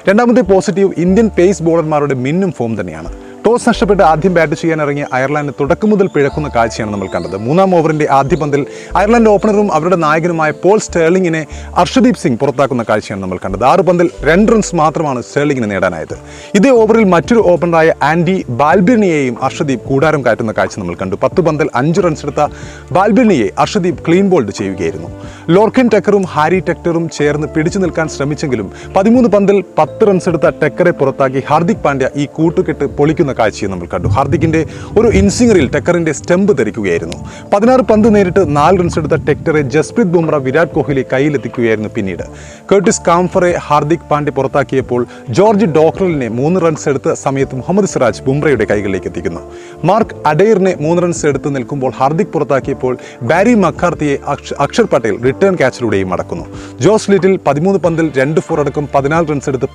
രണ്ടാമത്തെ positive Indian pace ബോളർമാരുടെ മിന്നും form തന്നെയാണ്. ടോസ് നഷ്ടപ്പെട്ട് ആദ്യം ബാറ്റ് ചെയ്യാൻ ഇറങ്ങിയ അയർലൻഡ് തുടക്കം മുതൽ പിഴക്കുന്ന കാഴ്ചയാണ് നമ്മൾ കണ്ടത്. മൂന്നാം ഓവറിന്റെ ആദ്യ പന്തിൽ അയർലൻഡ് ഓപ്പണറും അവരുടെ നായകനുമായ പോൾ സ്റ്റേർലിങ്ങിനെ അർഷദീപ് സിംഗ് പുറത്താക്കുന്ന കാഴ്ചയാണ് നമ്മൾ കണ്ടത്. 6 പന്തിൽ 2 റൺസ് മാത്രമാണ് സ്റ്റേർലിങ്ങിന് നേടാനായത്. ഇതേ ഓവറിൽ മറ്റൊരു ഓപ്പണറായ ആൻഡി ബാൽബിർണിയെയും അർഷദീപ് കൂടാരം കയറ്റുന്ന കാഴ്ച നമ്മൾ കണ്ടു. 10 പന്തിൽ 5 റൺസ് എടുത്ത ബാൽബിർണിയെ അർഷദീപ് ക്ലീൻ ബോൾഡ് ചെയ്യുകയായിരുന്നു. ലോർക്കൻ ടെക്കറും ഹാരി ടെക്ടറും ചേർന്ന് പിടിച്ചു നിൽക്കാൻ ശ്രമിച്ചെങ്കിലും 13 പന്തിൽ 10 റൺസ് എടുത്ത ടെക്കറെ പുറത്താക്കി ഹാർദിക് പാണ്ഡ്യ ഈ കൂട്ടുകെട്ട് പൊളിക്കുന്ന കാഴ്ചയും നമ്മൾ കണ്ടു. ഹാർദിക്കിന്റെ ഒരു ഇൻസിംഗറിൽ ടെക്കറിന്റെ സ്റ്റംപ് തെറിക്കുകയായിരുന്നു. 16 പന്ത് നേരിട്ട് 4 റൺസ് എടുത്ത ടെക്ടറെ ജസ്പ്രീത് ബുംറ വിരാട് കോഹ്ലി കയ്യിലെത്തിക്കുകയായിരുന്നു. പിന്നീട് കേർട്ടിസ് കാംഫറെ ഹാർദിക് പാണ്ഡ്യ പുറത്താക്കിയപ്പോൾ ജോർജ് ഡോക്രലിനെ 3 റൺസ് എടുത്ത സമയത്ത് മുഹമ്മദ് സിറാജ് ബുംറയുടെ കൈകളിലേക്ക് എത്തിക്കുന്നു. മാർക്ക് അഡെയറിനെ 3 റൺസ് എടുത്ത് നിൽക്കുമ്പോൾ ഹാർദിക് പുറത്താക്കിയപ്പോൾ ബാരി മക്കാർത്തിയെ അക്ഷർ പട്ടേൽ റിട്ടേൺ ക്യാച്ചിലൂടെയും മടക്കുന്നു. ജോസ് ലിറ്റിൽ 13 പന്തിൽ 2 4 അടക്കം 14 റൺസ് എടുത്ത്